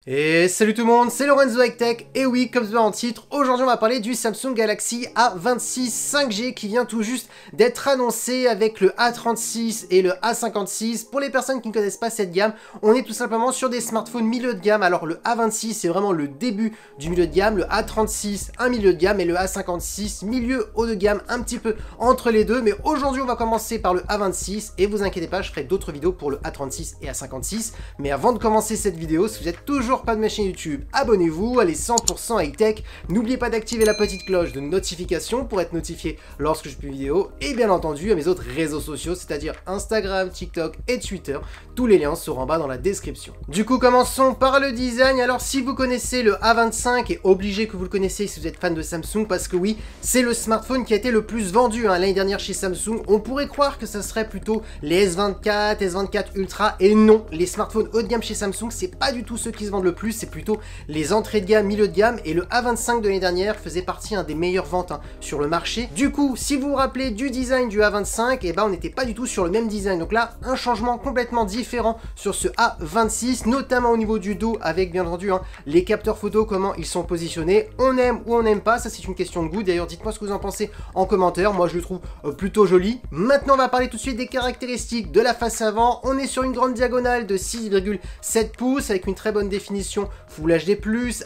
Et salut tout le monde, c'est Lorenzo High Tech, et oui, comme je vois en titre, aujourd'hui on va parler du Samsung Galaxy A26 5G qui vient tout juste d'être annoncé avec le A36 et le A56. Pour les personnes qui ne connaissent pas cette gamme, on est tout simplement sur des smartphones milieu de gamme. Alors le A26 c'est vraiment le début du milieu de gamme, le A36 un milieu de gamme et le A56 milieu haut de gamme, un petit peu entre les deux. Mais aujourd'hui on va commencer par le A26 et vous inquiétez pas, je ferai d'autres vidéos pour le A36 et A56. Mais avant de commencer cette vidéo, si vous êtes toujours pas de ma chaîne YouTube, abonnez-vous, allez 100% high-tech, n'oubliez pas d'activer la petite cloche de notification pour être notifié lorsque je publie une vidéo, et bien entendu à mes autres réseaux sociaux, c'est-à-dire Instagram, TikTok et Twitter, tous les liens seront en bas dans la description. Du coup, commençons par le design. Alors si vous connaissez le A25, et obligé que vous le connaissez si vous êtes fan de Samsung, parce que oui, c'est le smartphone qui a été le plus vendu l'année dernière chez Samsung. On pourrait croire que ça serait plutôt les S24, S24 Ultra, et non, les smartphones haut de gamme chez Samsung, c'est pas du tout ceux qui se vendent le plus, c'est plutôt les entrées de gamme, milieu de gamme, et le A25 de l'année dernière faisait partie des meilleures ventes sur le marché. Du coup, si vous vous rappelez du design du A25, et ben on n'était pas du tout sur le même design, donc là, un changement complètement différent sur ce A26, notamment au niveau du dos, avec bien entendu les capteurs photo, comment ils sont positionnés. On aime ou on n'aime pas, ça c'est une question de goût. D'ailleurs, dites-moi ce que vous en pensez en commentaire, moi je le trouve plutôt joli. Maintenant, on va parler tout de suite des caractéristiques de la face avant. On est sur une grande diagonale de 6,7 pouces avec une très bonne définition Full HD+,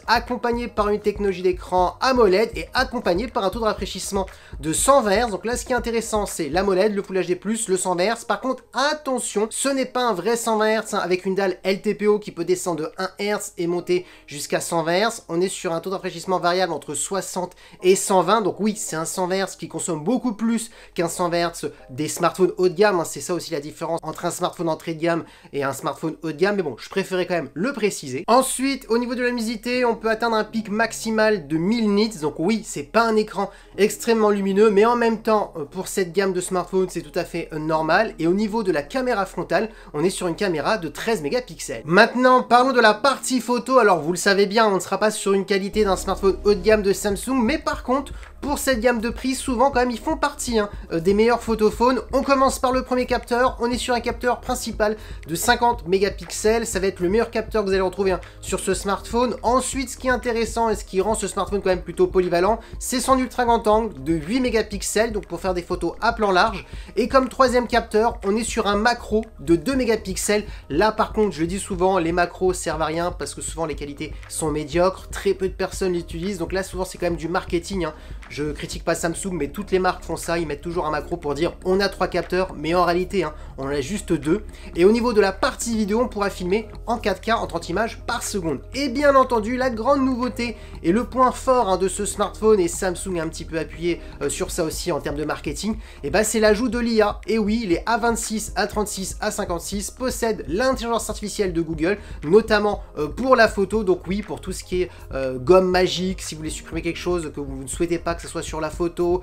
accompagné par une technologie d'écran AMOLED et accompagné par un taux de rafraîchissement de 120 Hz. Donc là, ce qui est intéressant, c'est l'AMOLED, le Full HD+, le 120 Hz. Par contre, attention, ce n'est pas un vrai 120 Hz avec une dalle LTPO qui peut descendre de 1 Hz et monter jusqu'à 120 Hz. On est sur un taux de rafraîchissement variable entre 60 et 120. Donc oui, c'est un 120 Hz qui consomme beaucoup plus qu'un 120 Hz des smartphones haut de gamme. C'est ça aussi la différence entre un smartphone entrée de gamme et un smartphone haut de gamme. Mais bon, je préférais quand même le préciser. Ensuite, au niveau de la luminosité, on peut atteindre un pic maximal de 1000 nits. Donc oui, c'est pas un écran extrêmement lumineux, mais en même temps, pour cette gamme de smartphones, c'est tout à fait normal. Et au niveau de la caméra frontale, on est sur une caméra de 13 mégapixels. Maintenant, parlons de la partie photo. Alors, vous le savez bien, on ne sera pas sur une qualité d'un smartphone haut de gamme de Samsung, mais par contre, pour cette gamme de prix, souvent quand même, ils font partie des meilleurs photophones. On commence par le premier capteur. On est sur un capteur principal de 50 mégapixels. Ça va être le meilleur capteur que vous allez retrouver sur ce smartphone. Ensuite, ce qui est intéressant et ce qui rend ce smartphone quand même plutôt polyvalent, c'est son ultra grand angle de 8 mégapixels, donc pour faire des photos à plan large. Et comme troisième capteur, on est sur un macro de 2 mégapixels. Là, par contre, je le dis souvent, les macros servent à rien parce que souvent les qualités sont médiocres. Très peu de personnes l'utilisent. Donc là, souvent, c'est quand même du marketing. Je critique pas Samsung, mais toutes les marques font ça. Ils mettent toujours un macro pour dire on a 3 capteurs, mais en réalité, on en a juste 2. Et au niveau de la partie vidéo, on pourra filmer en 4K en 30 images par seconde. Et bien entendu, la grande nouveauté et le point fort de ce smartphone, et Samsung a un petit peu appuyé sur ça aussi en termes de marketing, et c'est l'ajout de l'IA. Et oui, les A26, A36, A56 possèdent l'intelligence artificielle de Google, notamment pour la photo. Donc oui, pour tout ce qui est gomme magique, si vous voulez supprimer quelque chose que vous ne souhaitez pas que ce soit sur la photo,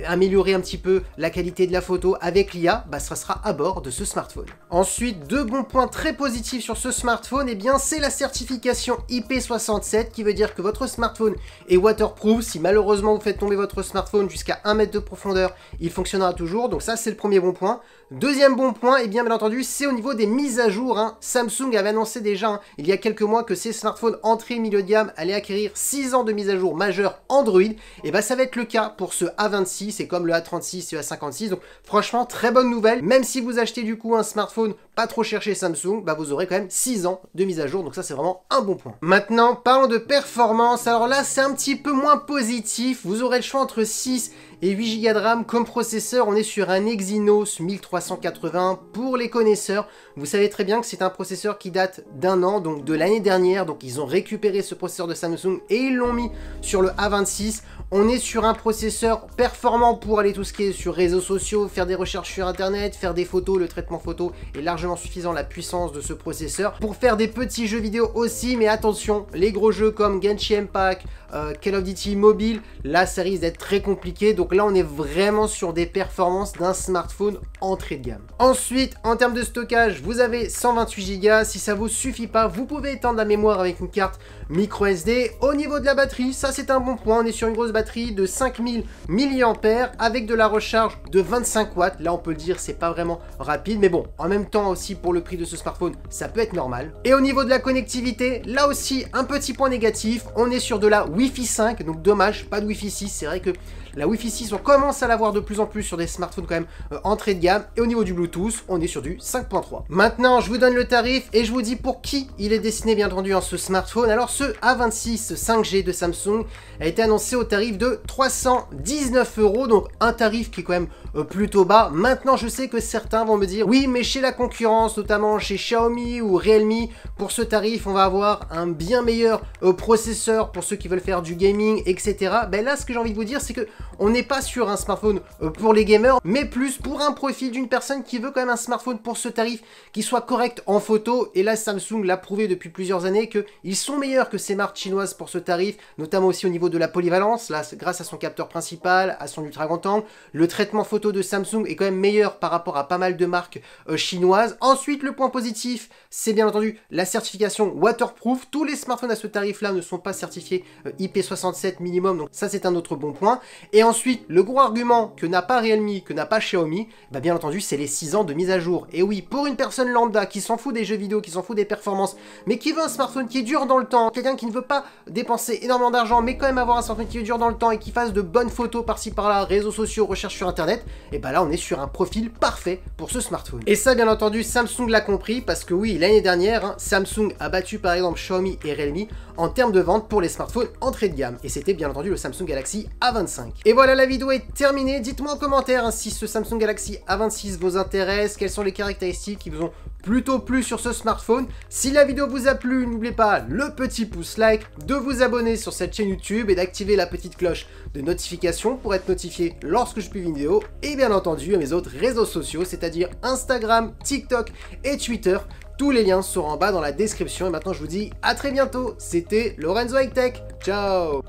améliorer un petit peu la qualité de la photo avec l'IA, ça sera à bord de ce smartphone. Ensuite, deux bons points très positifs sur ce smartphone, c'est la certification IP67 qui veut dire que votre smartphone est waterproof. Si malheureusement vous faites tomber votre smartphone jusqu'à 1 mètre de profondeur, il fonctionnera toujours. Donc ça, c'est le premier bon point. Deuxième bon point, bien entendu, c'est au niveau des mises à jour. Samsung avait annoncé déjà il y a quelques mois que ces smartphones entrée milieu de gamme allaient acquérir 6 ans de mise à jour majeure Android. Et ça va être le cas pour ce A26 et comme le A36 et le A56. Donc franchement, très bonne nouvelle. Même si vous achetez du coup un smartphone pas trop cher chez Samsung, vous aurez quand même 6 ans de mise à jour. Donc ça, c'est vraiment un bon point. Maintenant, parlons de performance. Alors là, c'est un petit peu moins positif. Vous aurez le choix entre 6 et 8 Go de RAM comme processeur. On est sur un Exynos 1380 pour les connaisseurs. Vous savez très bien que c'est un processeur qui date d'un an, donc de l'année dernière. Donc ils ont récupéré ce processeur de Samsung et ils l'ont mis sur le A26. On est sur un processeur performant pour aller tout ce qui est sur réseaux sociaux, faire des recherches sur internet, faire des photos. Le traitement photo est largement suffisant, la puissance de ce processeur. Pour faire des petits jeux vidéo aussi, mais attention, les gros jeux comme Genshin Impact, Call of Duty mobile, là ça risque d'être très compliqué. Donc là on est vraiment sur des performances d'un smartphone entrée de gamme. Ensuite, en termes de stockage, vous avez 128 Go. Si ça vous suffit pas, vous pouvez étendre la mémoire avec une carte micro SD. Au niveau de la batterie, ça c'est un bon point. On est sur une grosse batterie de 5000 mAh avec de la recharge de 25 watts. Là on peut le dire, c'est pas vraiment rapide, mais bon, en même temps aussi pour le prix de ce smartphone, ça peut être normal. Et au niveau de la connectivité, là aussi un petit point négatif, on est sur de la Wi-Fi 5, donc dommage, pas de Wi-Fi 6. C'est vrai que la Wi-Fi 6, on commence à l'avoir de plus en plus sur des smartphones quand même entrée de gamme. Et au niveau du Bluetooth, on est sur du 5.3. Maintenant, je vous donne le tarif et je vous dis pour qui il est destiné, bien entendu, ce smartphone. Alors, ce A26 5G de Samsung a été annoncé au tarif de 319 €, donc un tarif qui est quand même plutôt bas. Maintenant, je sais que certains vont me dire, oui, mais chez la concurrence, notamment chez Xiaomi ou Realme, pour ce tarif, on va avoir un bien meilleur processeur pour ceux qui veulent faire du gaming, etc. Ben là, ce que j'ai envie de vous dire, c'est que on n'est pas sur un smartphone pour les gamers, mais plus pour un profil d'une personne qui veut quand même un smartphone pour ce tarif qui soit correct en photo. Et là, Samsung l'a prouvé depuis plusieurs années qu'ils sont meilleurs que ces marques chinoises pour ce tarif, notamment aussi au niveau de la polyvalence, là, grâce à son capteur principal, à son ultra grand angle. Le traitement photo de Samsung est quand même meilleur par rapport à pas mal de marques chinoises. Ensuite, le point positif, c'est bien entendu la certification waterproof. Tous les smartphones à ce tarif-là ne sont pas certifiés IP67 minimum, donc ça c'est un autre bon point. Et ensuite, le gros argument que n'a pas Realme, que n'a pas Xiaomi, bah bien entendu, c'est les 6 ans de mise à jour. Et oui, pour une personne lambda qui s'en fout des jeux vidéo, qui s'en fout des performances, mais qui veut un smartphone qui dure dans le temps, quelqu'un qui ne veut pas dépenser énormément d'argent, mais quand même avoir un smartphone qui dure dans le temps et qui fasse de bonnes photos par-ci par-là, réseaux sociaux, recherche sur internet, et bah là on est sur un profil parfait pour ce smartphone. Et ça, bien entendu, Samsung l'a compris, parce que oui, l'année dernière, Samsung a battu par exemple Xiaomi et Realme en termes de vente pour les smartphones entrée de gamme. Et c'était bien entendu le Samsung Galaxy A25. Et voilà, la vidéo est terminée. Dites-moi en commentaire si ce Samsung Galaxy A26 vous intéresse, quelles sont les caractéristiques qui vous ont plutôt plu sur ce smartphone. Si la vidéo vous a plu, n'oubliez pas le petit pouce like, de vous abonner sur cette chaîne YouTube et d'activer la petite cloche de notification pour être notifié lorsque je publie une vidéo. Et bien entendu à mes autres réseaux sociaux, c'est-à-dire Instagram, TikTok et Twitter. Tous les liens seront en bas dans la description. Et maintenant je vous dis à très bientôt. C'était Lorenzo High Tech. Ciao.